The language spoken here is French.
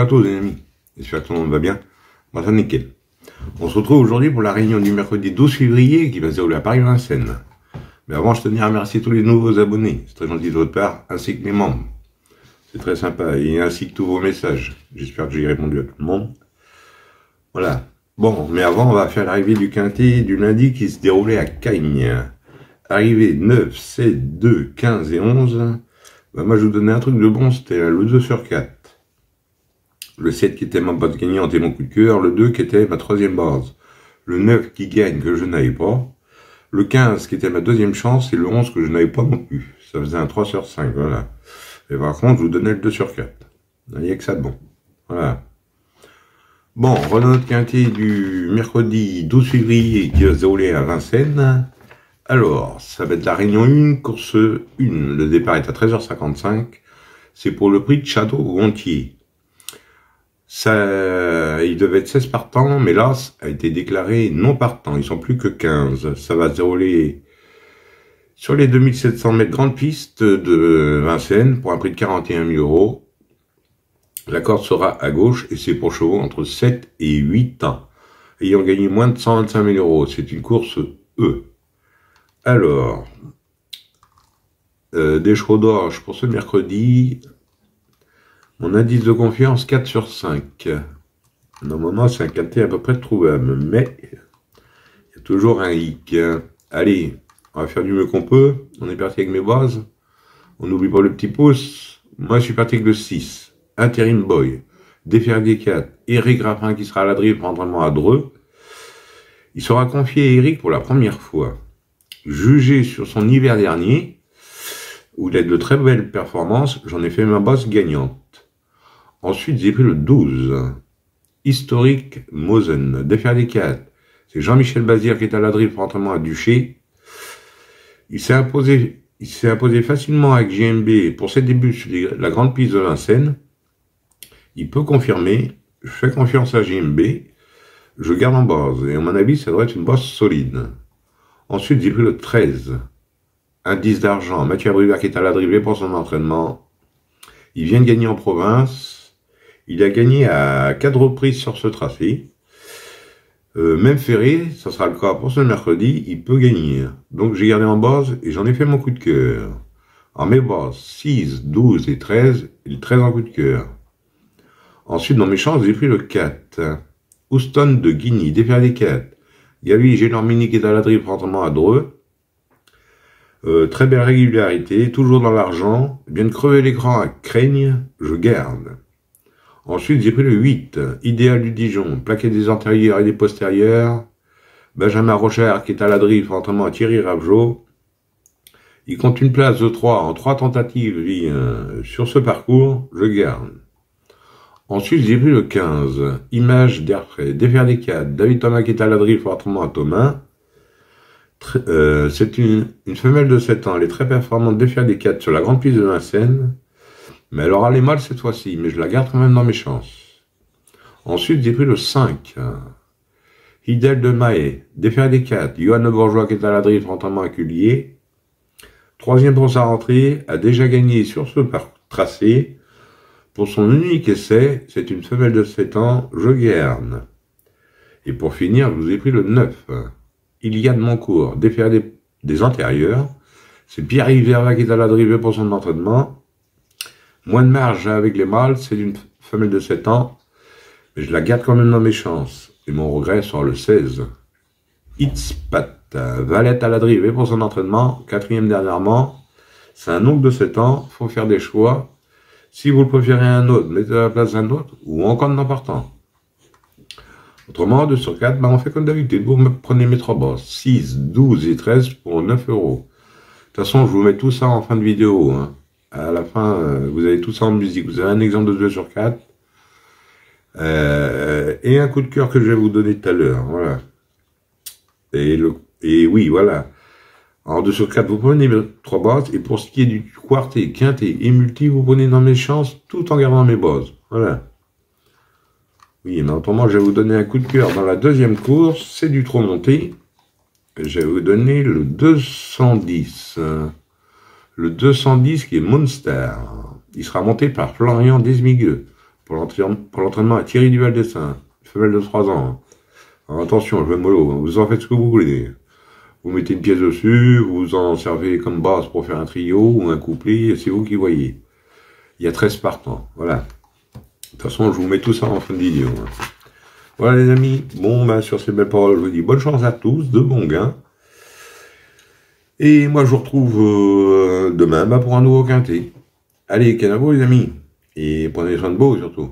Bonjour à tous les amis, j'espère que tout le monde va bien. Moi ça nickel. On se retrouve aujourd'hui pour la réunion du mercredi 12 février qui va se dérouler à Paris-Vincennes. Mais avant je tenais à remercier tous les nouveaux abonnés, c'est très gentil de votre part, ainsi que mes membres. C'est très sympa, et ainsi que tous vos messages. J'espère que j'ai répondu à tout le monde. Voilà. Bon, mais avant on va faire l'arrivée du quintet du lundi qui se déroulait à Cagnes. Arrivée 9, 7, 2, 15 et 11. Bah moi je vous donnais un truc de bon, c'était le 2 sur 4. Le 7 qui était ma base gagnante et mon coup de cœur, le 2 qui était ma troisième base, le 9 qui gagne que je n'avais pas, le 15 qui était ma deuxième chance et le 11 que je n'avais pas non plus. Ça faisait un 3 sur 5, voilà. Et par contre, je vous donnais le 2 sur 4. Il n'y a que ça de bon. Voilà. Bon, voilà notre quintet du mercredi 12 février qui va se dérouler à Vincennes. Alors, ça va être la réunion 1, course 1. Le départ est à 13h55. C'est pour le prix de Château-Gontier. Ça, il devait être 16 partants, mais là, ça a été déclaré non partant. Ils sont plus que 15. Ça va se dérouler sur les 2700 mètres grande piste de Vincennes pour un prix de 41 000 €. La corde sera à gauche et c'est pour chevaux entre 7 et 8 ans. Ayant gagné moins de 125 000 €. C'est une course E. Alors, des chevaux d'orge pour ce mercredi. Mon indice de confiance, 4 sur 5. Normalement, c'est un quintet à peu près trouvable, mais il y a toujours un hic. Allez, on va faire du mieux qu'on peut. On est parti avec mes bases. On n'oublie pas le petit pouce. Moi, je suis parti avec le 6. Interim Boy. Déferrier 4. Eric Raffin qui sera à la drive pour entraînement à Dreux. Il sera confié à Eric pour la première fois. Jugé sur son hiver dernier, où il a de très belles performances, j'en ai fait ma base gagnante. Ensuite, j'ai pris le 12. Historique Mosen. Déferrier 4. C'est Jean-Michel Bazir qui est à la drive pour entraînement à Duché. Il s'est imposé facilement avec JMB pour ses débuts sur la grande piste de Vincennes. Il peut confirmer. Je fais confiance à JMB. Je garde en base. Et à mon avis, ça doit être une base solide. Ensuite, j'ai pris le 13. Indice d'argent. Mathieu Abrivard qui est à la drive pour son entraînement. Il vient de gagner en province. Il a gagné à 4 reprises sur ce tracé. Même ferré, ça sera le cas pour ce mercredi, il peut gagner. Donc j'ai gardé en base et j'en ai fait mon coup de cœur. En mes bases, 6, 12 et 13, et le 13 en coup de cœur. Ensuite, dans mes chances, j'ai pris le 4. Houston de Guigny, Déferrier 4. Gavi Génormini qui est à la drive pour entraînement à Dreux. Très belle régularité, toujours dans l'argent. Bien de crever l'écran à Craigne, je garde. Ensuite, j'ai pris le 8, Idéal du Dijon, plaqué des antérieurs et des postérieurs. Benjamin Rochère qui est à la drive pour entraînement à Thierry Ravgeot. Il compte une place de 3 en 3 tentatives lui, sur ce parcours, je garde. Ensuite, j'ai pris le 15, Image d'Airfray, Déferrier 4, David Thomas qui est à la drive pour entraînement à Thomas. C'est une femelle de 7 ans, elle est très performante, Déferrier 4 sur la grande piste de Vincennes. Mais elle aura les mâles cette fois-ci, mais je la garde quand même dans mes chances. Ensuite, j'ai pris le 5. Hidel de Mahé, Déferrier 4, Johan Le Bourgeois qui est à la drive pour entraînement à Cullier. Troisième pour sa rentrée, a déjà gagné sur ce tracé. Pour son unique essai, c'est une femelle de 7 ans, je garde. Et pour finir, je vous ai pris le 9. Iliade Moncourt, Déferrier des antérieurs. C'est Pierre-Yves Verva qui est à la drive pour son entraînement. Moins de marge avec les mâles, c'est une femelle de 7 ans, mais je la garde quand même dans mes chances. Et mon regret sera le 16. Itzpat, Valette à la drive pour son entraînement, 4e dernièrement. C'est un oncle de 7 ans, faut faire des choix. Si vous le préférez à un autre, mettez à la place d'un autre, ou encore n'en partant. Autrement, 2 sur 4, on fait comme d'habitude. Vous prenez mes 3 bases, 6, 12 et 13 pour 9 €. De toute façon, je vous mets tout ça en fin de vidéo, hein. À la fin, vous avez tout ça en musique. Vous avez un exemple de 2 sur 4. Et un coup de cœur que je vais vous donner tout à l'heure. Voilà. Et oui, voilà. En 2 sur 4, vous prenez mes 3 bases. Et pour ce qui est du quartet, quintet et multi, vous prenez dans mes chances tout en gardant mes bases. Voilà. Oui, mais autrement, je vais vous donner un coup de cœur dans la deuxième course. C'est du trop monté. Je vais vous donner le 210. Le 210 qui est Monster. Il sera monté par Florian Desmigueux. pour l'entraînement à Thierry Duval-Dessin, femelle de 3 ans. Alors attention, je vais mollo, vous en faites ce que vous voulez. Vous mettez une pièce dessus, vous en servez comme base pour faire un trio ou un couplet, c'est vous qui voyez. Il y a 13 partants, voilà. De toute façon, je vous mets tout ça en fin de vidéo. Voilà les amis, bon, ben, sur ces belles paroles, je vous dis bonne chance à tous, de bons gains. Et moi, je vous retrouve demain pour un nouveau quintet. Allez, canavo les amis, et prenez soin de vous surtout.